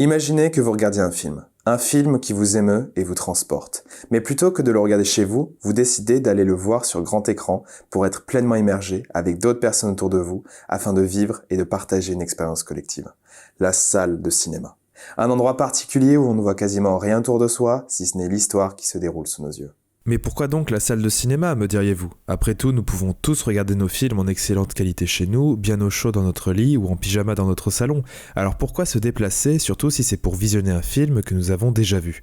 Imaginez que vous regardiez un film qui vous émeut et vous transporte. Mais plutôt que de le regarder chez vous, vous décidez d'aller le voir sur grand écran pour être pleinement immergé avec d'autres personnes autour de vous afin de vivre et de partager une expérience collective. La salle de cinéma. Un endroit particulier où on ne voit quasiment rien autour de soi, si ce n'est l'histoire qui se déroule sous nos yeux. Mais pourquoi donc la salle de cinéma, me diriez-vous ? Après tout, nous pouvons tous regarder nos films en excellente qualité chez nous, bien au chaud dans notre lit ou en pyjama dans notre salon. Alors pourquoi se déplacer, surtout si c'est pour visionner un film que nous avons déjà vu ?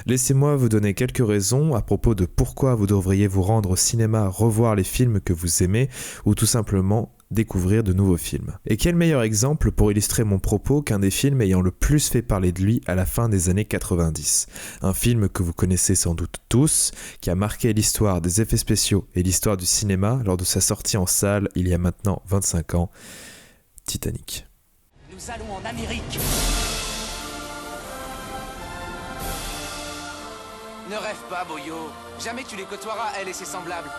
Laissez-moi vous donner quelques raisons à propos de pourquoi vous devriez vous rendre au cinéma, revoir les films que vous aimez, ou tout simplement découvrir de nouveaux films. Et quel meilleur exemple pour illustrer mon propos qu'un des films ayant le plus fait parler de lui à la fin des années 90. Un film que vous connaissez sans doute tous, qui a marqué l'histoire des effets spéciaux et l'histoire du cinéma lors de sa sortie en salle il y a maintenant 25 ans, Titanic. Nous allons en Amérique. Ne rêve pas, Boyo. Jamais tu les côtoieras, elle et ses semblables.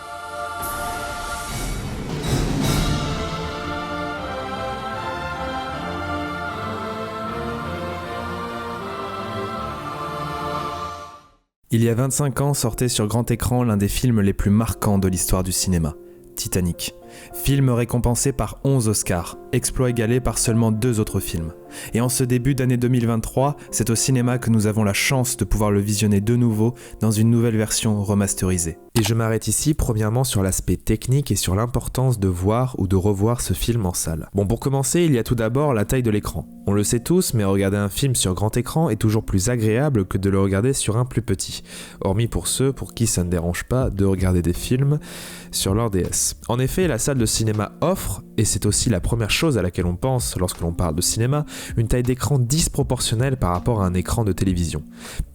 Il y a 25 ans sortait sur grand écran l'un des films les plus marquants de l'histoire du cinéma, Titanic. Film récompensé par 11 Oscars, exploit égalé par seulement 2 autres films. Et en ce début d'année 2023, c'est au cinéma que nous avons la chance de pouvoir le visionner de nouveau dans une nouvelle version remasterisée. Et je m'arrête ici premièrement sur l'aspect technique et sur l'importance de voir ou de revoir ce film en salle. Bon, pour commencer, il y a tout d'abord la taille de l'écran. On le sait tous, mais regarder un film sur grand écran est toujours plus agréable que de le regarder sur un plus petit. Hormis pour ceux pour qui ça ne dérange pas de regarder des films sur leur DS. En effet, la salle de cinéma offre, et c'est aussi la première chose à laquelle on pense lorsque l'on parle de cinéma, une taille d'écran disproportionnelle par rapport à un écran de télévision.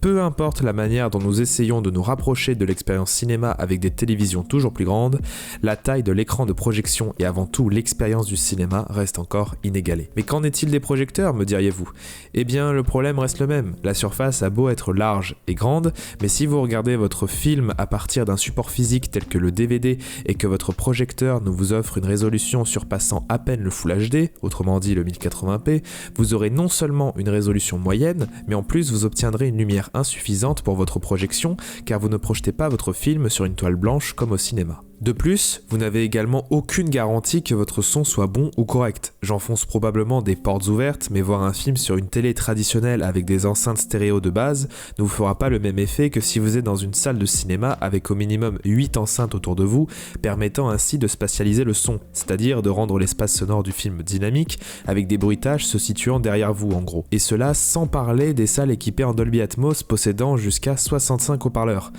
Peu importe la manière dont nous essayons de nous rapprocher de l'expérience cinéma avec des télévisions toujours plus grandes, la taille de l'écran de projection et avant tout l'expérience du cinéma reste encore inégalée. Mais qu'en est-il des projecteurs, me diriez-vous ? Eh bien, le problème reste le même. La surface a beau être large et grande, mais si vous regardez votre film à partir d'un support physique tel que le DVD et que votre projecteur ne vous offre une résolution surpassant à peine le Full HD, autrement dit le 1080p, vous aurez non seulement une résolution moyenne, mais en plus vous obtiendrez une lumière insuffisante pour votre projection car vous ne projetez pas votre film sur une toile blanche comme au cinéma. De plus, vous n'avez également aucune garantie que votre son soit bon ou correct. J'enfonce probablement des portes ouvertes, mais voir un film sur une télé traditionnelle avec des enceintes stéréo de base ne vous fera pas le même effet que si vous êtes dans une salle de cinéma avec au minimum 8 enceintes autour de vous, permettant ainsi de spatialiser le son, c'est-à-dire de rendre l'espace sonore du film dynamique avec des bruitages se situant derrière vous en gros. Et cela sans parler des salles équipées en Dolby Atmos possédant jusqu'à 65 haut-parleurs.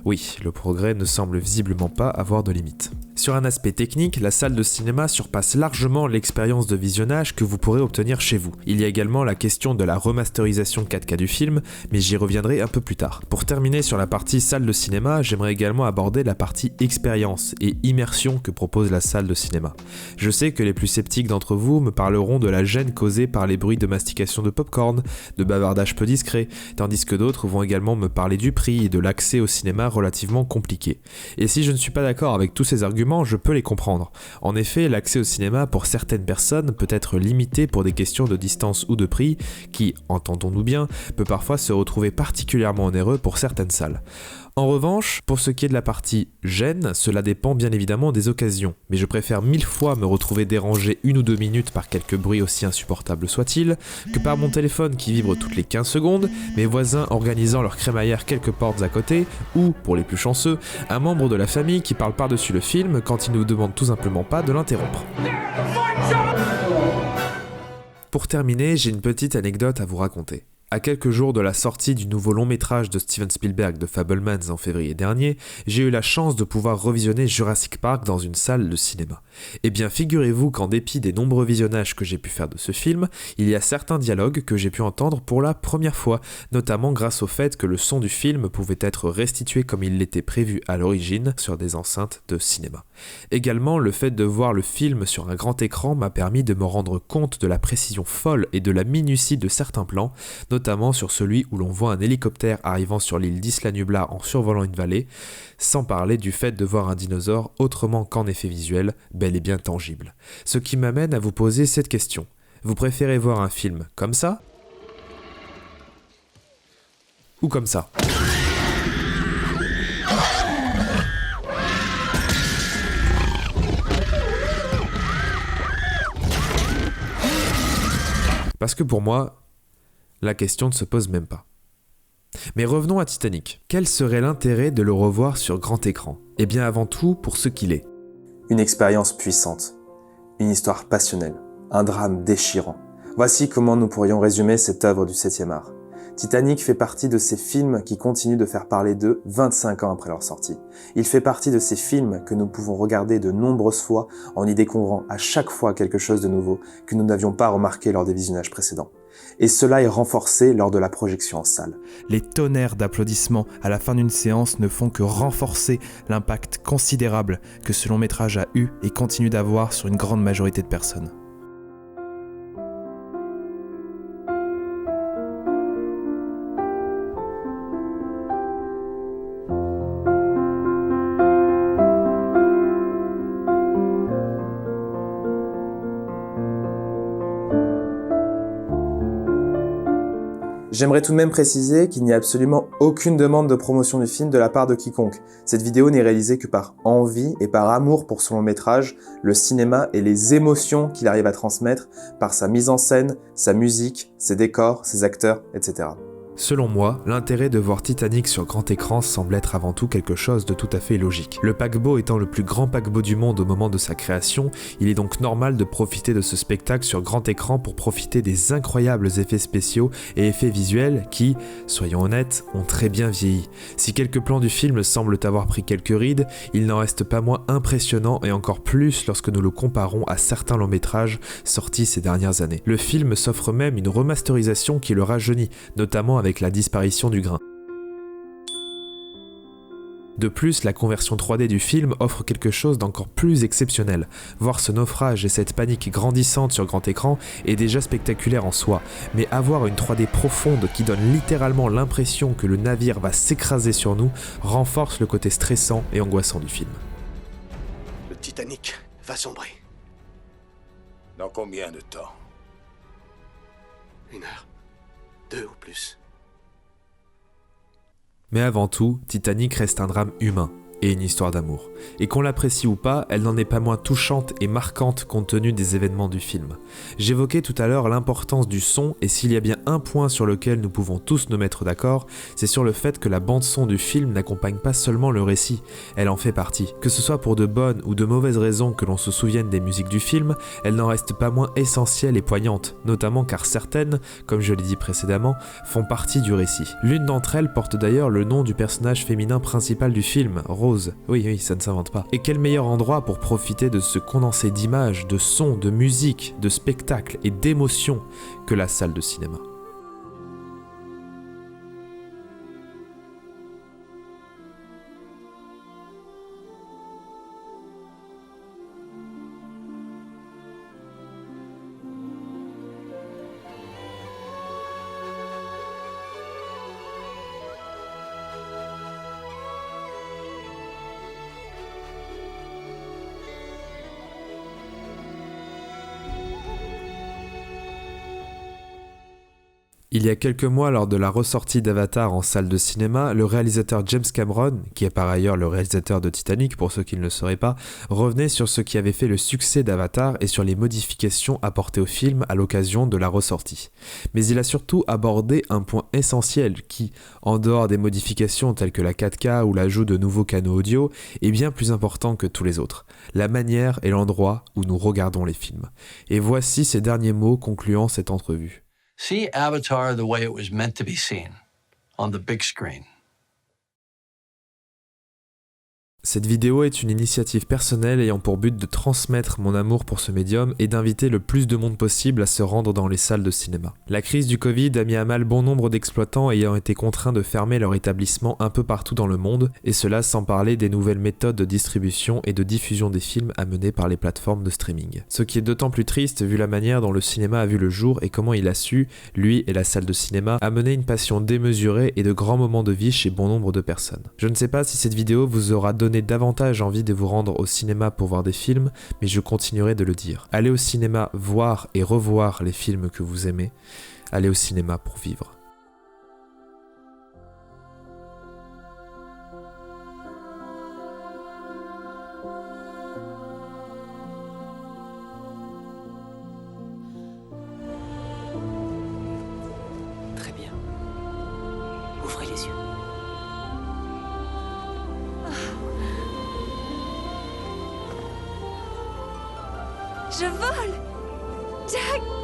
Oui, le progrès ne semble visiblement pas avoir de limite. Sur un aspect technique, la salle de cinéma surpasse largement l'expérience de visionnage que vous pourrez obtenir chez vous. Il y a également la question de la remasterisation 4K du film, mais j'y reviendrai un peu plus tard. Pour terminer sur la partie salle de cinéma, j'aimerais également aborder la partie expérience et immersion que propose la salle de cinéma. Je sais que les plus sceptiques d'entre vous me parleront de la gêne causée par les bruits de mastication de popcorn, de bavardage peu discret, tandis que d'autres vont également me parler du prix et de l'accès au cinéma relativement compliqué. Et si je ne suis pas d'accord avec tous ces arguments, je peux les comprendre. En effet, l'accès au cinéma pour certaines personnes peut être limité pour des questions de distance ou de prix qui, entendons-nous bien, peut parfois se retrouver particulièrement onéreux pour certaines salles. En revanche, pour ce qui est de la partie gêne, cela dépend bien évidemment des occasions, mais je préfère 1000 fois me retrouver dérangé 1 ou 2 minutes par quelques bruits aussi insupportables soient-ils, que par mon téléphone qui vibre toutes les 15 secondes, mes voisins organisant leur crémaillère quelques portes à côté, ou, pour les plus chanceux, un membre de la famille qui parle par-dessus le film quand il ne nous demande tout simplement pas de l'interrompre. Pour terminer, j'ai une petite anecdote à vous raconter. À quelques jours de la sortie du nouveau long métrage de Steven Spielberg de Fabelmans en février dernier, j'ai eu la chance de pouvoir revisionner Jurassic Park dans une salle de cinéma. Eh bien, figurez-vous qu'en dépit des nombreux visionnages que j'ai pu faire de ce film, il y a certains dialogues que j'ai pu entendre pour la première fois, notamment grâce au fait que le son du film pouvait être restitué comme il l'était prévu à l'origine sur des enceintes de cinéma. Également, le fait de voir le film sur un grand écran m'a permis de me rendre compte de la précision folle et de la minutie de certains plans, notamment sur celui où l'on voit un hélicoptère arrivant sur l'île d'Isla Nublar en survolant une vallée, sans parler du fait de voir un dinosaure autrement qu'en effet visuel, bel et bien tangible. Ce qui m'amène à vous poser cette question. Vous préférez voir un film comme ça ? ou comme ça. Parce que pour moi, la question ne se pose même pas. Mais revenons à Titanic. Quel serait l'intérêt de le revoir sur grand écran ? Eh bien avant tout pour ce qu'il est. Une expérience puissante, une histoire passionnelle, un drame déchirant. Voici comment nous pourrions résumer cette œuvre du 7e art. Titanic fait partie de ces films qui continuent de faire parler d'eux 25 ans après leur sortie. Il fait partie de ces films que nous pouvons regarder de nombreuses fois en y découvrant à chaque fois quelque chose de nouveau que nous n'avions pas remarqué lors des visionnages précédents. Et cela est renforcé lors de la projection en salle. Les tonnerres d'applaudissements à la fin d'une séance ne font que renforcer l'impact considérable que ce long métrage a eu et continue d'avoir sur une grande majorité de personnes. J'aimerais tout de même préciser qu'il n'y a absolument aucune demande de promotion du film de la part de quiconque. Cette vidéo n'est réalisée que par envie et par amour pour son long métrage, le cinéma et les émotions qu'il arrive à transmettre par sa mise en scène, sa musique, ses décors, ses acteurs, etc. Selon moi, l'intérêt de voir Titanic sur grand écran semble être avant tout quelque chose de tout à fait logique. Le paquebot étant le plus grand paquebot du monde au moment de sa création, il est donc normal de profiter de ce spectacle sur grand écran pour profiter des incroyables effets spéciaux et effets visuels qui, soyons honnêtes, ont très bien vieilli. Si quelques plans du film semblent avoir pris quelques rides, il n'en reste pas moins impressionnant et encore plus lorsque nous le comparons à certains longs métrages sortis ces dernières années. Le film s'offre même une remasterisation qui le rajeunit, notamment avec la disparition du grain. De plus, la conversion 3D du film offre quelque chose d'encore plus exceptionnel. Voir ce naufrage et cette panique grandissante sur grand écran est déjà spectaculaire en soi, mais avoir une 3D profonde qui donne littéralement l'impression que le navire va s'écraser sur nous renforce le côté stressant et angoissant du film. Le Titanic va sombrer. Dans combien de temps? 1 heure. 2 ou plus. Mais avant tout, Titanic reste un drame humain et une histoire d'amour. Et qu'on l'apprécie ou pas, elle n'en est pas moins touchante et marquante compte tenu des événements du film. J'évoquais tout à l'heure l'importance du son, et s'il y a bien un point sur lequel nous pouvons tous nous mettre d'accord, c'est sur le fait que la bande-son du film n'accompagne pas seulement le récit, elle en fait partie. Que ce soit pour de bonnes ou de mauvaises raisons que l'on se souvienne des musiques du film, elles n'en restent pas moins essentielles et poignantes, notamment car certaines, comme je l'ai dit précédemment, font partie du récit. L'une d'entre elles porte d'ailleurs le nom du personnage féminin principal du film, Rose. Oui, ça ne s'invente pas. Et quel meilleur endroit pour profiter de ce condensé d'images, de sons, de musique, de spectacles et d'émotions que la salle de cinéma. Il y a quelques mois, lors de la ressortie d'Avatar en salle de cinéma, le réalisateur James Cameron, qui est par ailleurs le réalisateur de Titanic pour ceux qui ne le sauraient pas, revenait sur ce qui avait fait le succès d'Avatar et sur les modifications apportées au film à l'occasion de la ressortie. Mais il a surtout abordé un point essentiel qui, en dehors des modifications telles que la 4K ou l'ajout de nouveaux canaux audio, est bien plus important que tous les autres, la manière et l'endroit où nous regardons les films. Et voici ces derniers mots concluant cette entrevue. See Avatar the way it was meant to be seen, on the big screen. Cette vidéo est une initiative personnelle ayant pour but de transmettre mon amour pour ce médium et d'inviter le plus de monde possible à se rendre dans les salles de cinéma. La crise du Covid a mis à mal bon nombre d'exploitants ayant été contraints de fermer leur établissement un peu partout dans le monde, et cela sans parler des nouvelles méthodes de distribution et de diffusion des films amenées par les plateformes de streaming. Ce qui est d'autant plus triste vu la manière dont le cinéma a vu le jour et comment il a su, lui et la salle de cinéma, amener une passion démesurée et de grands moments de vie chez bon nombre de personnes. Je ne sais pas si cette vidéo vous aura donné davantage envie de vous rendre au cinéma pour voir des films, mais je continuerai de le dire. Allez au cinéma voir et revoir les films que vous aimez. Allez au cinéma pour vivre. yeux. Je vole! Jack!